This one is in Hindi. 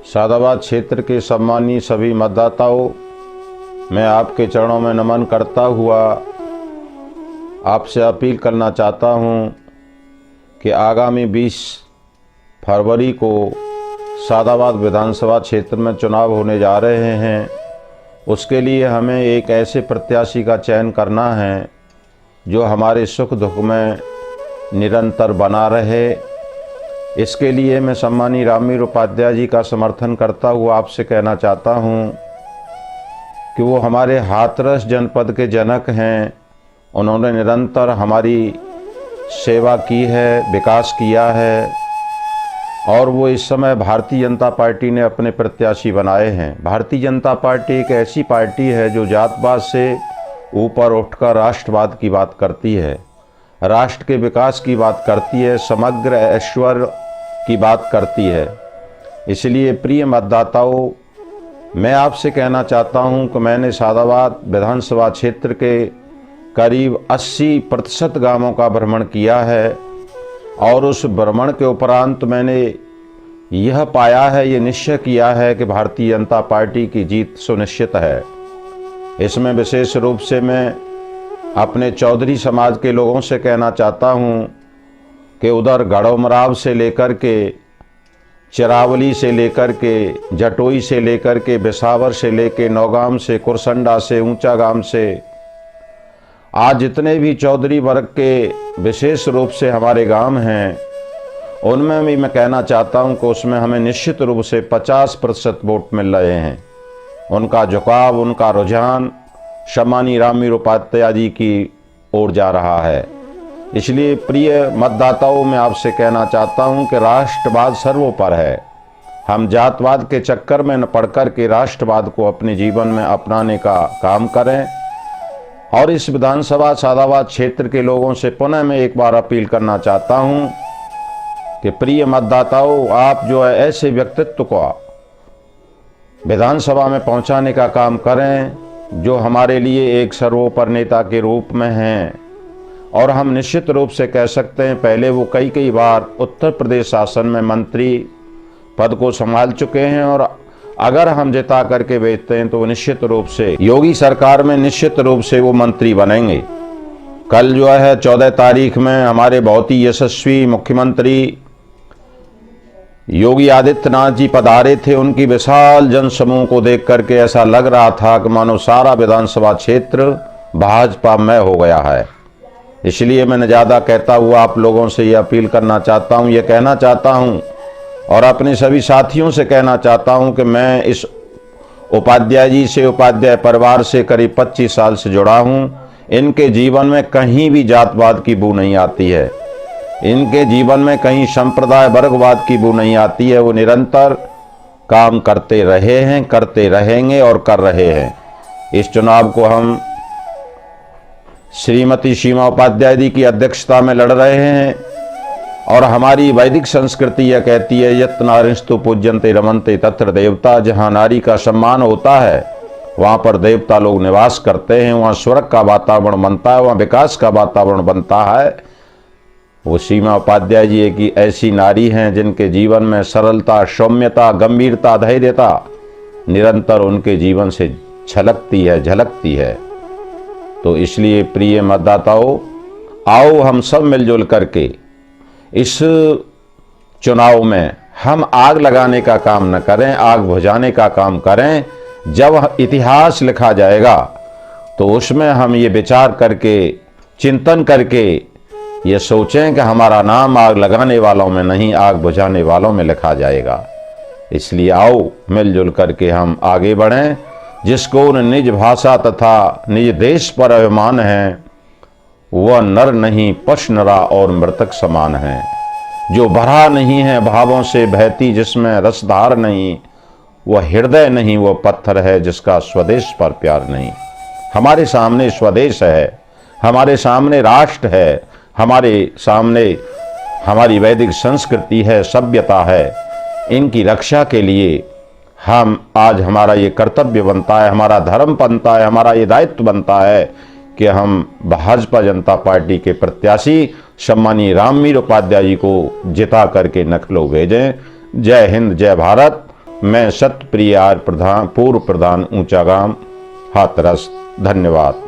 सादाबाद क्षेत्र के सम्मानीय सभी मतदाताओं, मैं आपके चरणों में नमन करता हुआ आपसे अपील करना चाहता हूं कि आगामी 20 फरवरी को सादाबाद विधानसभा क्षेत्र में चुनाव होने जा रहे हैं। उसके लिए हमें एक ऐसे प्रत्याशी का चयन करना है जो हमारे सुख दुख में निरंतर बना रहे। इसके लिए मैं सम्मानीय रामवीर उपाध्याय जी का समर्थन करता हुआ आपसे कहना चाहता हूं कि वो हमारे हाथरस जनपद के जनक हैं। उन्होंने निरंतर हमारी सेवा की है, विकास किया है और वो इस समय भारतीय जनता पार्टी ने अपने प्रत्याशी बनाए हैं। भारतीय जनता पार्टी एक ऐसी पार्टी है जो जातपात से ऊपर उठकर राष्ट्रवाद की बात करती है, राष्ट्र के विकास की बात करती है, समग्र ऐश्वर्य की बात करती है। इसलिए प्रिय मतदाताओं, मैं आपसे कहना चाहता हूं कि मैंने सादाबाद विधानसभा क्षेत्र के करीब 80% गांवों का भ्रमण किया है और उस भ्रमण के उपरांत मैंने यह पाया है, ये निश्चय किया है कि भारतीय जनता पार्टी की जीत सुनिश्चित है। इसमें विशेष रूप से मैं अपने चौधरी समाज के लोगों से कहना चाहता हूं कि उधर गढ़ोमराव से लेकर के, चिरावली से लेकर के, जटोई से लेकर के, बिसावर से लेकर, नौगाम से, कुरसंडा से, ऊंचा गांव से, आज जितने भी चौधरी वर्ग के विशेष रूप से हमारे गांव हैं, उनमें भी मैं कहना चाहता हूं कि उसमें हमें निश्चित रूप से 50% वोट मिल रहे हैं। उनका झुकाव, उनका रुझान सम्मानीय रामवीर उपाध्याय जी की ओर जा रहा है। इसलिए प्रिय मतदाताओं, मैं आपसे कहना चाहता हूं कि राष्ट्रवाद सर्वोपर है। हम जातवाद के चक्कर में न पड़कर के राष्ट्रवाद को अपने जीवन में अपनाने का काम करें। और इस विधानसभा सादाबाद क्षेत्र के लोगों से पुनः मैं एक बार अपील करना चाहता हूं कि प्रिय मतदाताओं, आप जो है ऐसे व्यक्तित्व को विधानसभा में पहुंचाने का काम करें जो हमारे लिए एक सर्वोपर नेता के रूप में हैं। और हम निश्चित रूप से कह सकते हैं, पहले वो कई बार उत्तर प्रदेश शासन में मंत्री पद को संभाल चुके हैं और अगर हम जिता करके भेजते हैं तो निश्चित रूप से योगी सरकार में निश्चित रूप से वो मंत्री बनेंगे। कल जो है 14 तारीख में हमारे बहुत ही यशस्वी मुख्यमंत्री योगी आदित्यनाथ जी पधारे थे। उनकी विशाल जनसमूह को देख करके ऐसा लग रहा था कि मानो सारा विधानसभा क्षेत्र भाजपा में हो गया है। इसलिए मैं ज़्यादा कहता हुआ आप लोगों से ये अपील करना चाहता हूँ, ये कहना चाहता हूँ और अपने सभी साथियों से कहना चाहता हूँ कि मैं इस उपाध्याय जी से, उपाध्याय परिवार से करीब 25 साल से जुड़ा हूँ। इनके जीवन में कहीं भी जातवाद की बू नहीं आती है, इनके जीवन में कहीं संप्रदाय वर्गवाद की बू नहीं आती है। वो निरंतर काम करते रहे हैं, करते रहेंगे और कर रहे हैं। इस चुनाव को हम श्रीमती सीमा उपाध्याय जी की अध्यक्षता में लड़ रहे हैं और हमारी वैदिक संस्कृति यह कहती है, यत् नारिस्तु पूज्यन्ते रमन्ते तत्र देवता। जहाँ नारी का सम्मान होता है वहाँ पर देवता लोग निवास करते हैं, वहाँ स्वर्ग का वातावरण बनता है, वहाँ विकास का वातावरण बनता है। वो सीमा उपाध्याय जी एक ऐसी नारी हैं जिनके जीवन में सरलता, सौम्यता, गंभीरता, धैर्यता निरंतर उनके जीवन से छलकती है, झलकती है। तो इसलिए प्रिय मतदाताओं, आओ हम सब मिलजुल करके इस चुनाव में हम आग लगाने का काम न करें, आग बुझाने का काम करें। जब इतिहास लिखा जाएगा तो उसमें हम ये विचार करके, चिंतन करके ये सोचें कि हमारा नाम आग लगाने वालों में नहीं, आग बुझाने वालों में लिखा जाएगा। इसलिए आओ मिलजुल करके हम आगे बढ़ें। जिसको निज भाषा तथा निज देश पर अभिमान है, वह नर नहीं पशु नरा और मृतक समान है। जो भरा नहीं है भावों से बहती, जिसमें रसधार नहीं, वह हृदय नहीं, वह पत्थर है जिसका स्वदेश पर प्यार नहीं। हमारे सामने स्वदेश है, हमारे सामने राष्ट्र है, हमारे सामने हमारी वैदिक संस्कृति है, सभ्यता है। इनकी रक्षा के लिए हम आज हमारा ये कर्तव्य बनता है, हमारा धर्म बनता है, हमारा ये दायित्व बनता है कि हम भाजपा जनता पार्टी के प्रत्याशी सम्मानीय रामवीर उपाध्याय जी को जिता करके लखनऊ भेजें। जय हिंद, जय भारत। मैं सत्यप्रिय आर्य प्रधान, पूर्व प्रधान, ऊंचा गांव, हाथरस। धन्यवाद।